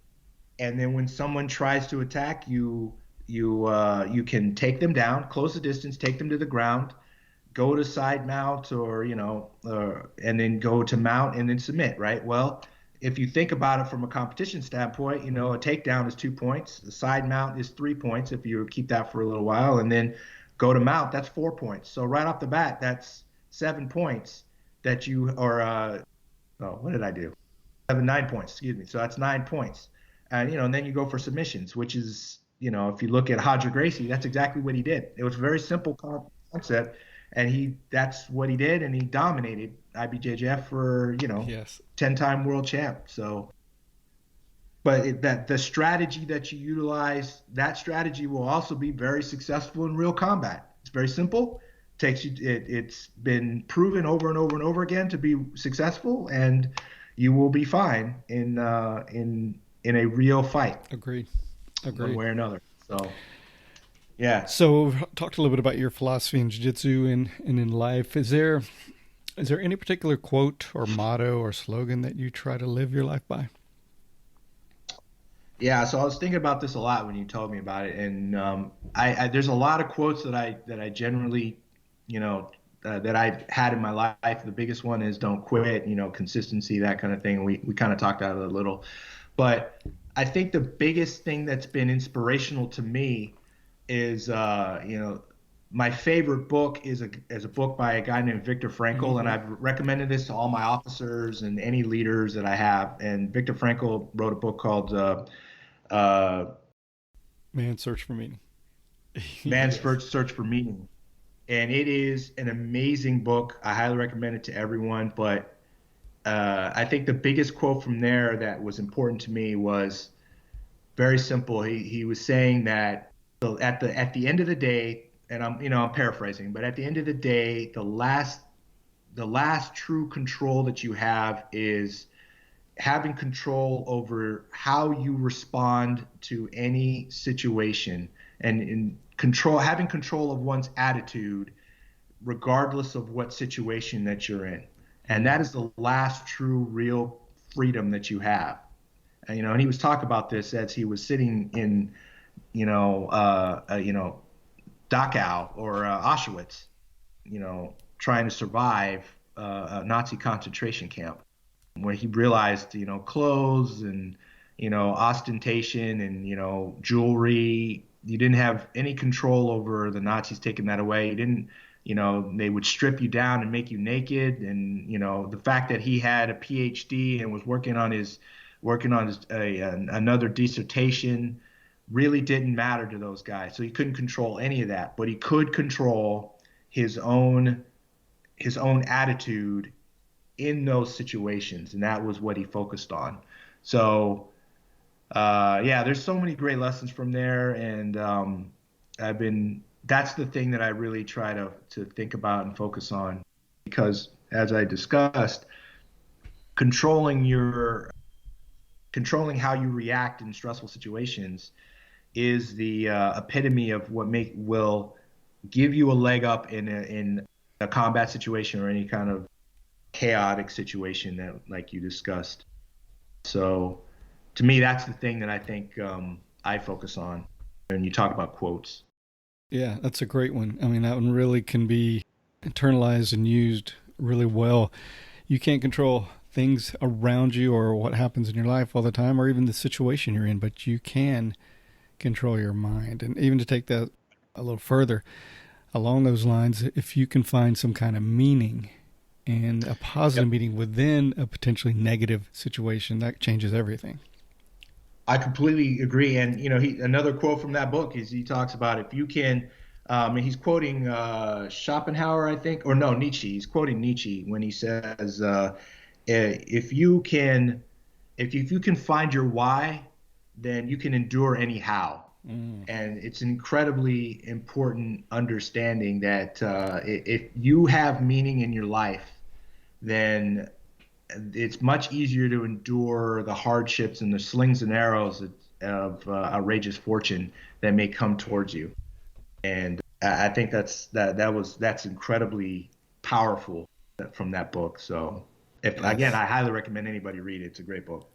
and then when someone tries to attack you, you can take them down, close the distance, take them to the ground, go to side mount or and then go to mount and then submit. Right. Well, if you think about it from a competition standpoint, a takedown is 2 points. The side mount is 3 points if you keep that for a little while, and then go to mount, that's 4 points. So right off the bat, that's 7 points that you what did I do? 9 points, excuse me. So that's 9 points. And then you go for submissions, which is, if you look at Roger Gracie, that's exactly what he did. It was a very simple concept, and that's what he did, and he dominated IBJJF for 10-time world champ. So, but the strategy that you utilize, that strategy will also be very successful in real combat. It's very simple. It's been proven over and over and over again to be successful, and you will be fine in a real fight. Agreed. One way or another. So, yeah. So we've talked a little bit about your philosophy in jiu-jitsu and in life. Is there any particular quote or motto or slogan that you try to live your life by? Yeah, so I was thinking about this a lot when you told me about it, and I there's a lot of quotes that I generally, that I've had in my life. The biggest one is don't quit, consistency, that kind of thing. We kind of talked about it a little, but I think the biggest thing that's been inspirational to me is, my favorite book is a book by a guy named Viktor Frankl, and Mm-hmm. I've recommended this to all my officers and any leaders that I have. And Viktor Frankl wrote a book called uh, Man's Search for Meaning. Man's Yes. Search for Meaning, and it is an amazing book. I highly recommend it to everyone. But I think the biggest quote from there that was important to me was very simple. He was saying that at the end of the day, and I'm paraphrasing, but at the end of the day, the last true control that you have is having control over how you respond to any situation, and in control having control of one's attitude regardless of what situation that you're in. And Mm. that is the last true real freedom that you have. And he was talking about this as he was sitting in, Dachau or Auschwitz, trying to survive a Nazi concentration camp, where he realized, clothes and, ostentation and, jewelry, you didn't have any control over the Nazis taking that away. You didn't, they would strip you down and make you naked. And, the fact that he had a PhD and was working on his another dissertation really didn't matter to those guys. So he couldn't control any of that, but he could control his own attitude in those situations, and that was what he focused on. So yeah, there's so many great lessons from there, and I've been that's the thing that I really try to think about and focus on, because as I discussed, controlling your controlling how you react in stressful situations is the epitome of what make will give you a leg up in a combat situation or any kind of chaotic situation that like you discussed. So to me, that's the thing that I think I focus on when you talk about quotes. Yeah, that's a great one. I mean, that one really can be internalized and used really well. You can't control things around you or what happens in your life all the time or even the situation you're in, but you can control your mind. And even to take that a little further, along those lines, if you can find some kind of meaning and a positive Yep. meaning within a potentially negative situation, that changes everything. I completely agree. And another quote from that book is he talks about if you can, and he's quoting Schopenhauer, I think, or no, Nietzsche. He's quoting Nietzsche when he says, "If you can, if you can find your why, then you can endure anyhow." Mm. And it's an incredibly important understanding that if you have meaning in your life, then it's much easier to endure the hardships and the slings and arrows of outrageous fortune that may come towards you. And I think that's incredibly powerful from that book. So if again, Yes, I highly recommend anybody read it. It's a great book.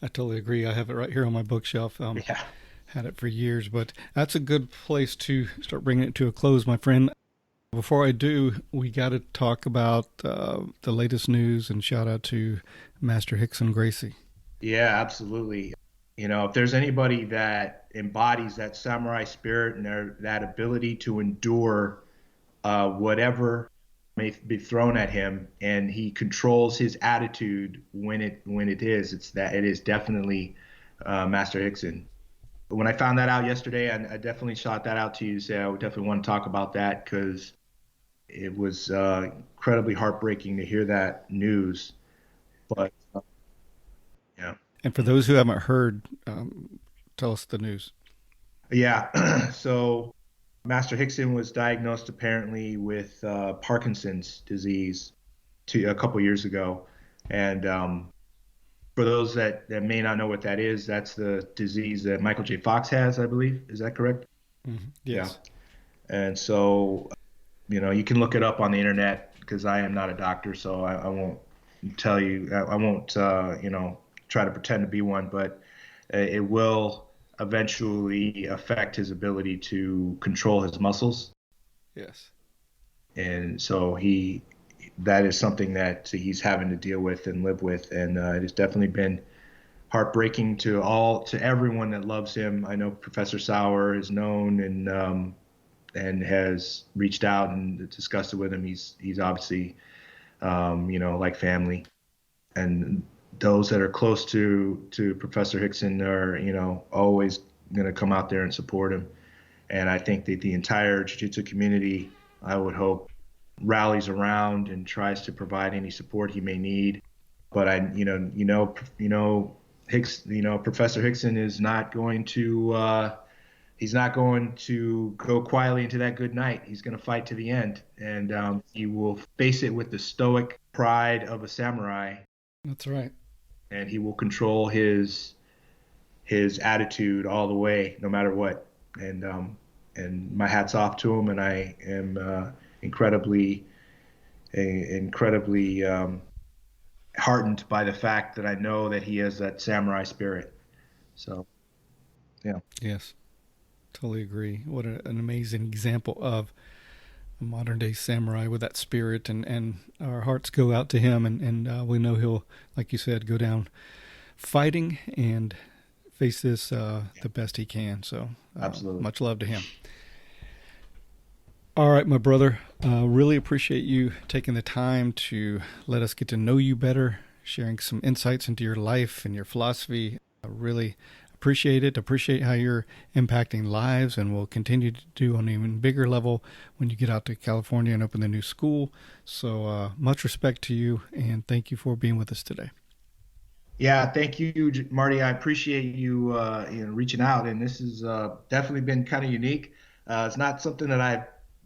I totally agree. I have it right here on my bookshelf. Yeah. Had it for years, but that's a good place to start bringing it to a close, my friend. Before I do, we got to talk about the latest news and shout out to Master Hickson Gracie. Yeah, absolutely. If there's anybody that embodies that samurai spirit and that ability to endure whatever may be thrown at him, and he controls his attitude it is definitely Master Hickson. But when I found that out yesterday, I definitely shot that out to you to say I would definitely want to talk about that because it was incredibly heartbreaking to hear that news. But yeah. And for those who haven't heard, tell us the news. Yeah. So Master Hickson was diagnosed apparently with Parkinson's disease a couple years ago. And for those that may not know what that is, that's the disease that Michael J. Fox has, I believe. Is that correct? Mm-hmm. Yeah. Yes. And so, you can look it up on the internet because I am not a doctor, so I won't tell you, I won't, try to pretend to be one, but it will eventually affect his ability to control his muscles. Yes. And so that is something that he's having to deal with and live with. And it has definitely been heartbreaking to everyone that loves him. I know Professor Sauer is known and has reached out and discussed it with him. He's obviously, like family. And those that are close to Professor Hickson are, always going to come out there and support him. And I think that the entire jiu-jitsu community, I would hope, rallies around and tries to provide any support he may need. But Professor Hickson is not going to, he's not going to go quietly into that good night. He's going to fight to the end, and he will face it with the stoic pride of a samurai. That's right. And he will control his attitude all the way, no matter what. And my hat's off to him, and I am incredibly heartened by the fact that I know that he has that samurai spirit. So, yeah. Yes, totally agree. What an amazing example of a modern day samurai with that spirit, and our hearts go out to him, and we know he'll, like you said, go down fighting and face this the best he can. So Absolutely. Much love to him. All right, my brother, really appreciate you taking the time to let us get to know you better, sharing some insights into your life and your philosophy. I really appreciate it. Appreciate how you're impacting lives, and will continue to do on an even bigger level when you get out to California and open the new school. So much respect to you, and thank you for being with us today. Yeah, thank you, Marty. I appreciate you, reaching out, and this has definitely been kind of unique. It's not something that I've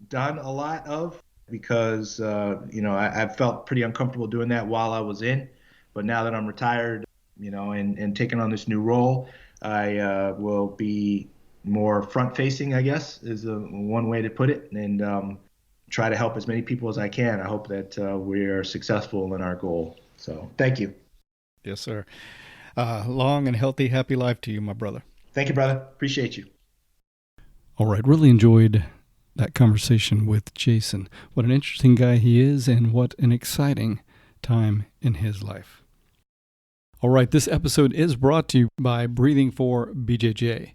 done a lot of because, I felt pretty uncomfortable doing that while I was in. But now that I'm retired, and taking on this new role, I will be more front-facing, I guess, is one way to put it, and try to help as many people as I can. I hope that we are successful in our goal. So thank you. Yes, sir. Long and healthy, happy life to you, my brother. Thank you, brother. Appreciate you. All right. Really enjoyed that conversation with Jason. What an interesting guy he is, and what an exciting time in his life. All right. This episode is brought to you by Breathing for BJJ.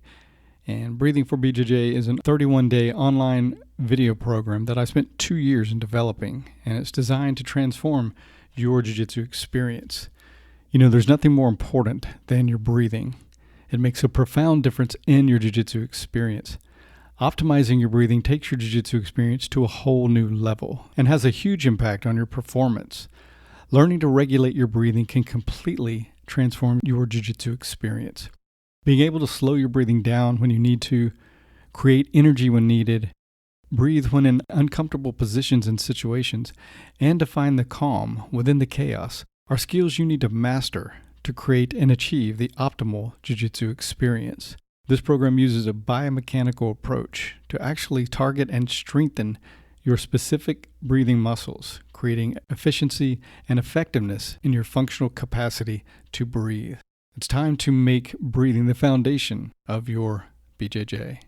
And Breathing for BJJ is a 31-day online video program that I spent 2 years in developing, and it's designed to transform your jiu-jitsu experience. There's nothing more important than your breathing. It makes a profound difference in your jiu-jitsu experience. Optimizing your breathing takes your jiu-jitsu experience to a whole new level and has a huge impact on your performance. Learning to regulate your breathing can completely transform your jiu-jitsu experience. Being able to slow your breathing down when you need to, create energy when needed, breathe when in uncomfortable positions and situations, and to find the calm within the chaos are skills you need to master to create and achieve the optimal jiu-jitsu experience. This program uses a biomechanical approach to actually target and strengthen your specific breathing muscles, creating efficiency and effectiveness in your functional capacity to breathe. It's time to make breathing the foundation of your BJJ.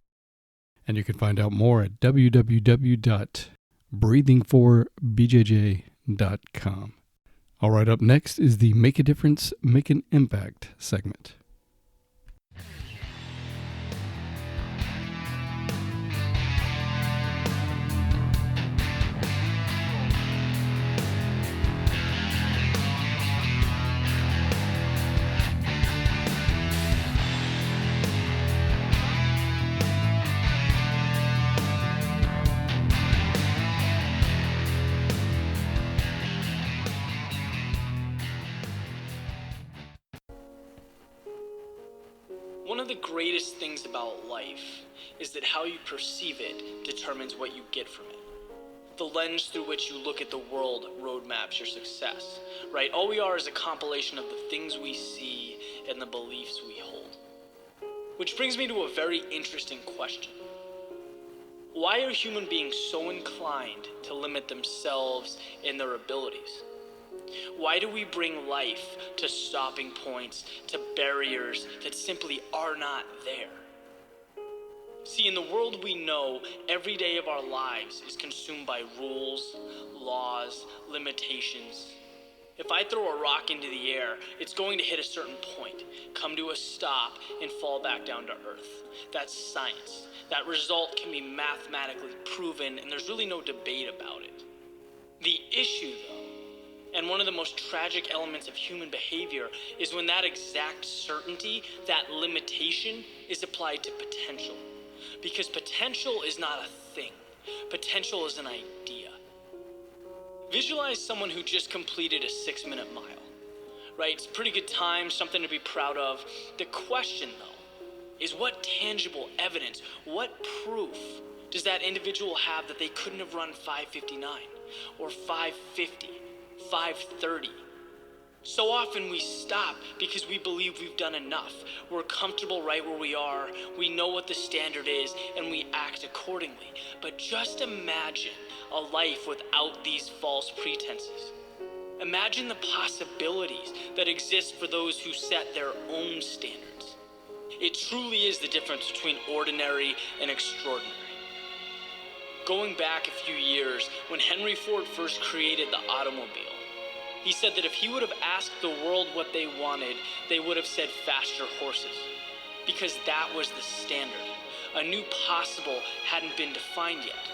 And you can find out more at www.breathingforbjj.com. All right, up next is the Make a Difference, Make an Impact segment. One of the greatest things about life is that how you perceive it determines what you get from it. The lens through which you look at the world roadmaps your success, right? All we are is a compilation of the things we see and the beliefs we hold. Which brings me to a very interesting question. Why are human beings so inclined to limit themselves and their abilities? Why do we bring life to stopping points, to barriers that simply are not there? See, in the world we know, every day of our lives is consumed by rules, laws, limitations. If I throw a rock into the air, it's going to hit a certain point, come to a stop, and fall back down to earth. That's science. That result can be mathematically proven, and there's really no debate about it. The issue, though, and one of the most tragic elements of human behavior, is when that exact certainty, that limitation, is applied to potential. Because potential is not a thing. Potential is an idea. Visualize someone who just completed a 6-minute mile, right? It's a pretty good time, something to be proud of. The question, though, is what tangible evidence, what proof does that individual have that they couldn't have run 5:59 or 5:50, 5:30? So often we stop because we believe we've done enough. We're comfortable right where we are. We know what the standard is, and we act accordingly. But just imagine a life without these false pretenses. Imagine the possibilities that exist for those who set their own standards. It truly is the difference between ordinary and extraordinary. Going back a few years, when Henry Ford first created the automobile, he said that if he would have asked the world what they wanted, they would have said faster horses, because that was the standard. A new possible hadn't been defined yet.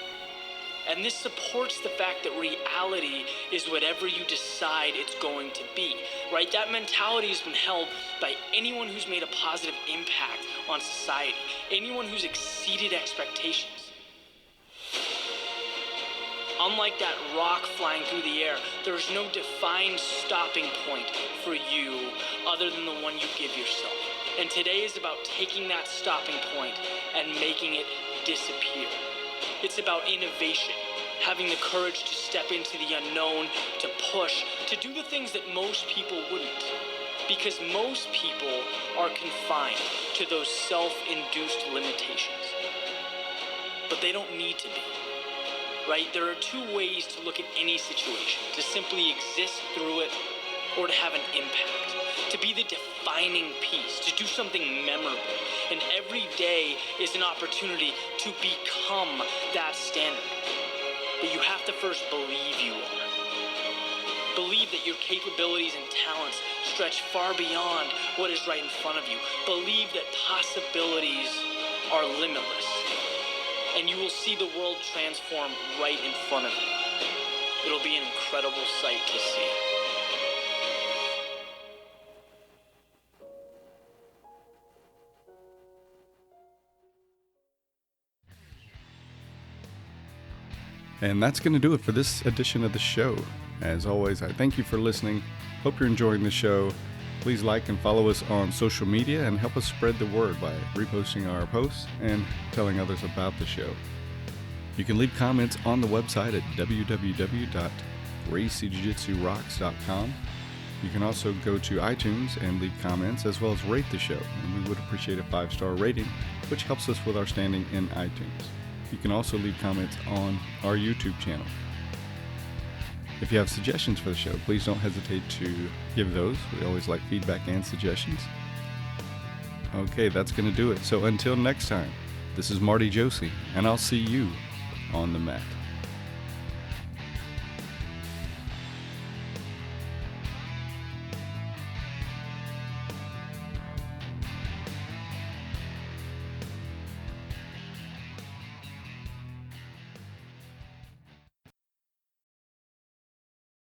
And this supports the fact that reality is whatever you decide it's going to be, right? That mentality has been held by anyone who's made a positive impact on society, anyone who's exceeded expectations. Unlike that rock flying through the air, there is no defined stopping point for you other than the one you give yourself. And today is about taking that stopping point and making it disappear. It's about innovation, having the courage to step into the unknown, to push, to do the things that most people wouldn't. Because most people are confined to those self-induced limitations. But they don't need to be. Right? There are two ways to look at any situation: to simply exist through it, or to have an impact, to be the defining piece, to do something memorable. And every day is an opportunity to become that standard. But you have to first believe you are. Believe that your capabilities and talents stretch far beyond what is right in front of you. Believe that possibilities are limitless. And you will see the world transform right in front of you. It'll be an incredible sight to see. And that's going to do it for this edition of the show. As always, I thank you for listening. Hope you're enjoying the show. Please like and follow us on social media and help us spread the word by reposting our posts and telling others about the show. You can leave comments on the website at www.GracieJujitsuRocks.com. You can also go to iTunes and leave comments, as well as rate the show, and we would appreciate a 5-star rating, which helps us with our standing in iTunes. You can also leave comments on our YouTube channel. If you have suggestions for the show, please don't hesitate to give those. We always like feedback and suggestions. Okay, that's going to do it. So until next time, this is Marty Josie, and I'll see you on the mat.